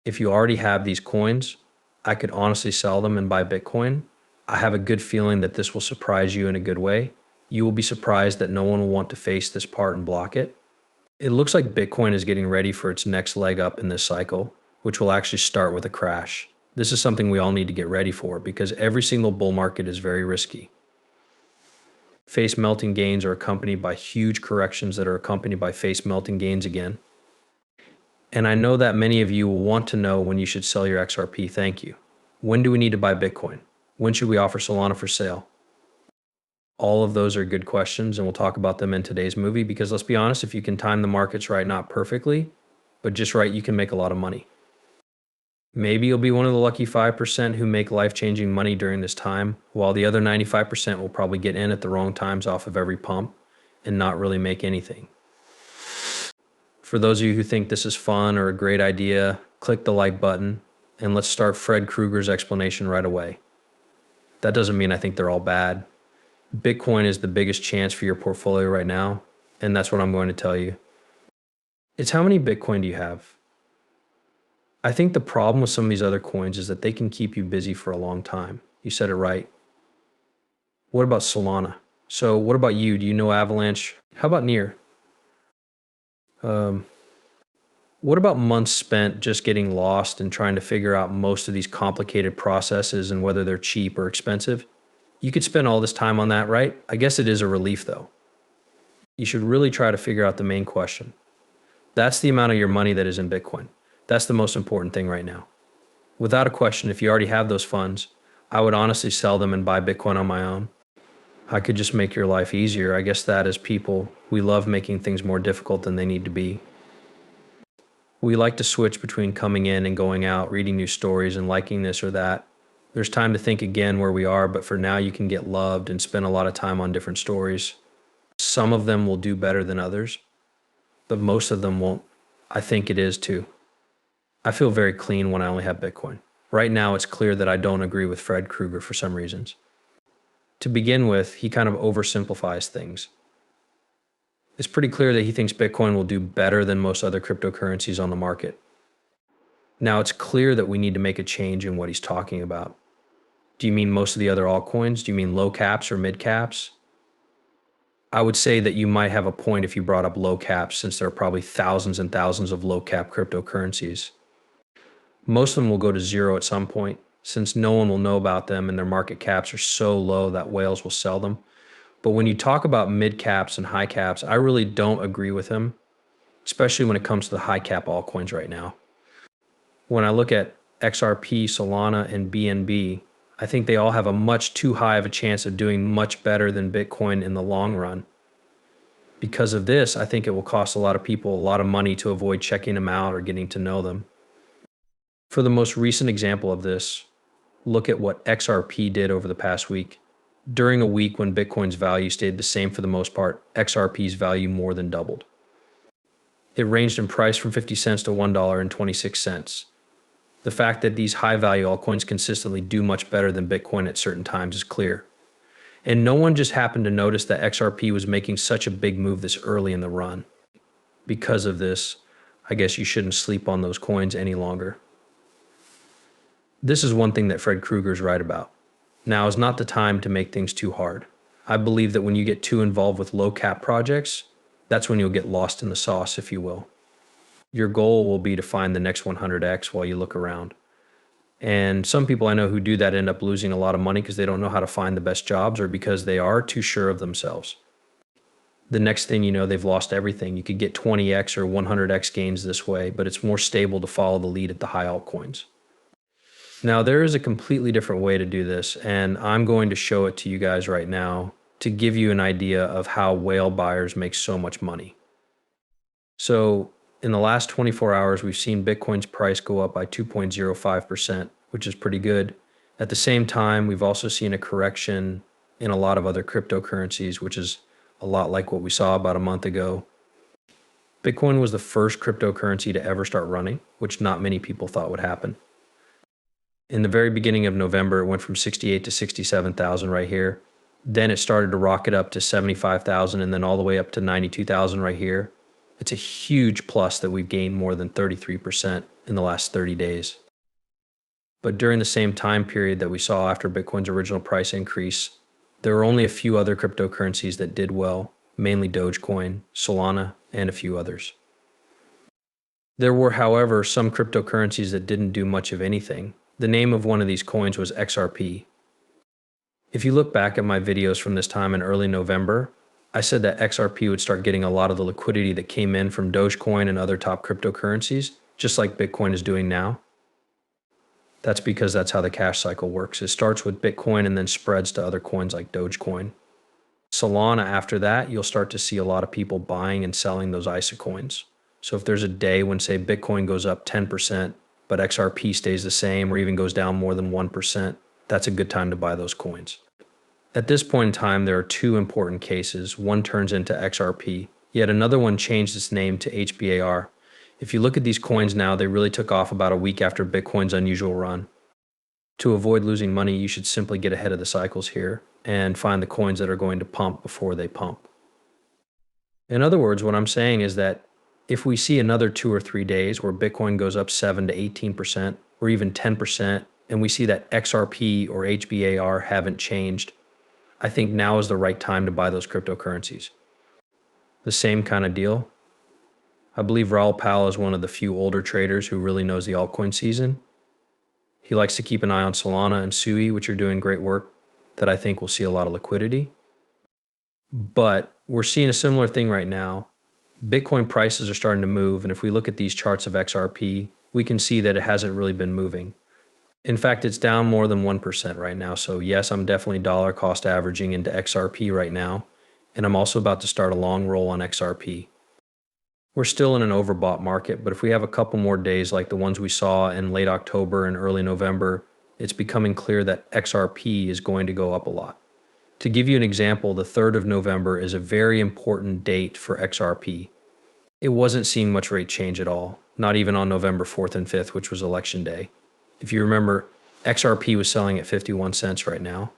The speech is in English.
If you already have these coins, I could honestly sell them and buy Bitcoin. I have a good feeling that this will surprise you in a good way. You will be surprised that no one will want to face this part and block it. It looks like Bitcoin is getting ready for its next leg up in this cycle, which will actually start with a crash. This is something we all need to get ready for because every single bull market is very risky. Face melting gains are accompanied by huge corrections that are accompanied by face melting gains again. And I know that many of you will want to know when you should sell your XRP. Thank you. When do we need to buy Bitcoin? When should we offer Solana for sale? All of those are good questions, and we'll talk about them in today's movie because let's be honest, if you can time the markets right, not perfectly, but just right, you can make a lot of money. Maybe you'll be one of the lucky 5% who make life-changing money during this time, while the other 95% will probably get in at the wrong times off of every pump and not really make anything. For those of you who think this is fun or a great idea, click the like button and let's start Fred Krueger's explanation right away. That doesn't mean I think they're all bad. Bitcoin is the biggest chance for your portfolio right now, and that's what I'm going to tell you. It's how many Bitcoin do you have? I think the problem with some of these other coins is that they can keep you busy for a long time. You said it right. What about Solana? So what about you? Do you know Avalanche? How about Near? What about months spent just getting lost and trying to figure out most of these complicated processes and whether they're cheap or expensive? You could spend all this time on that, right? I guess it is a relief though. You should really try to figure out the main question. That's the amount of your money that is in Bitcoin. That's the most important thing right now. Without a question, if you already have those funds, I would honestly sell them and buy Bitcoin on my own. I could just make your life easier. I guess that as people, we love making things more difficult than they need to be. We like to switch between coming in and going out, reading new stories and liking this or that. There's time to think again where we are, but for now you can get loved and spend a lot of time on different stories. Some of them will do better than others, but most of them won't. I think it is too. I feel very clean when I only have Bitcoin. Right now, it's clear that I don't agree with Fred Krueger for some reasons. To begin with, he kind of oversimplifies things. It's pretty clear that he thinks Bitcoin will do better than most other cryptocurrencies on the market. Now, it's clear that we need to make a change in what he's talking about. Do you mean most of the other altcoins? Do you mean low caps or mid caps? I would say that you might have a point if you brought up low caps, since there are probably thousands and thousands of low cap cryptocurrencies. Most of them will go to zero at some point, since no one will know about them and their market caps are so low that whales will sell them. But when you talk about mid caps and high caps, I really don't agree with him, especially when it comes to the high cap altcoins right now. When I look at XRP, Solana, and BNB, I think they all have a much too high of a chance of doing much better than Bitcoin in the long run. Because of this, I think it will cost a lot of people a lot of money to avoid checking them out or getting to know them. For the most recent example of this, look at what XRP did over the past week. During a week when Bitcoin's value stayed the same for the most part, XRP's value more than doubled. It ranged in price from 50 cents to $1.26. The fact that these high value altcoins consistently do much better than Bitcoin at certain times is clear. And no one just happened to notice that XRP was making such a big move this early in the run. Because of this, I guess you shouldn't sleep on those coins any longer. This is one thing that Fred Krueger's right about. Now is not the time to make things too hard. I believe that when you get too involved with low cap projects, that's when you'll get lost in the sauce, if you will. Your goal will be to find the next 100x while you look around. And some people I know who do that end up losing a lot of money because they don't know how to find the best jobs or because they are too sure of themselves. The next thing you know, they've lost everything. You could get 20x or 100x gains this way, but it's more stable to follow the lead at the high altcoins. Now, there is a completely different way to do this, and I'm going to show it to you guys right now to give you an idea of how whale buyers make so much money. So in the last 24 hours, we've seen Bitcoin's price go up by 2.05%, which is pretty good. At the same time, we've also seen a correction in a lot of other cryptocurrencies, which is a lot like what we saw about a month ago. Bitcoin was the first cryptocurrency to ever start running, which not many people thought would happen. In the very beginning of November, it went from 68 to 67,000 right here. Then it started to rocket up to 75,000 and then all the way up to 92,000 right here. It's a huge plus that we've gained more than 33% in the last 30 days. But during the same time period that we saw after Bitcoin's original price increase, there were only a few other cryptocurrencies that did well, mainly Dogecoin, Solana, and a few others. There were, however, some cryptocurrencies that didn't do much of anything. The name of one of these coins was XRP. If you look back at my videos from this time in early November, I said that XRP would start getting a lot of the liquidity that came in from Dogecoin and other top cryptocurrencies, just like Bitcoin is doing now. That's because that's how the cash cycle works. It starts with Bitcoin and then spreads to other coins like Dogecoin. Solana, after that, you'll start to see a lot of people buying and selling those ISA coins. So if there's a day when, say, Bitcoin goes up 10%, but XRP stays the same or even goes down more than 1%, that's a good time to buy those coins. At this point in time, there are two important cases. One turns into XRP, yet another one changed its name to HBAR. If you look at these coins now, they really took off about a week after Bitcoin's unusual run. To avoid losing money, you should simply get ahead of the cycles here and find the coins that are going to pump before they pump. In other words, what I'm saying is that if we see another 2 or 3 days where Bitcoin goes up 7 to 18% or even 10%, and we see that XRP or HBAR haven't changed, I think now is the right time to buy those cryptocurrencies. The same kind of deal. I believe Raoul Pal is one of the few older traders who really knows the altcoin season. He likes to keep an eye on Solana and Sui, which are doing great work that I think will see a lot of liquidity. But we're seeing a similar thing right now. Bitcoin prices are starting to move, and if we look at these charts of XRP, we can see that it hasn't really been moving. In fact, it's down more than 1% right now. So yes, I'm definitely dollar cost averaging into XRP right now. And I'm also about to start a long roll on XRP. We're still in an overbought market, but if we have a couple more days like the ones we saw in late October and early November, it's becoming clear that XRP is going to go up a lot. To give you an example, the 3rd of November is a very important date for XRP. It wasn't seeing much rate change at all, not even on November 4th and 5th, which was election day. If you remember, XRP was selling at 51 cents right now.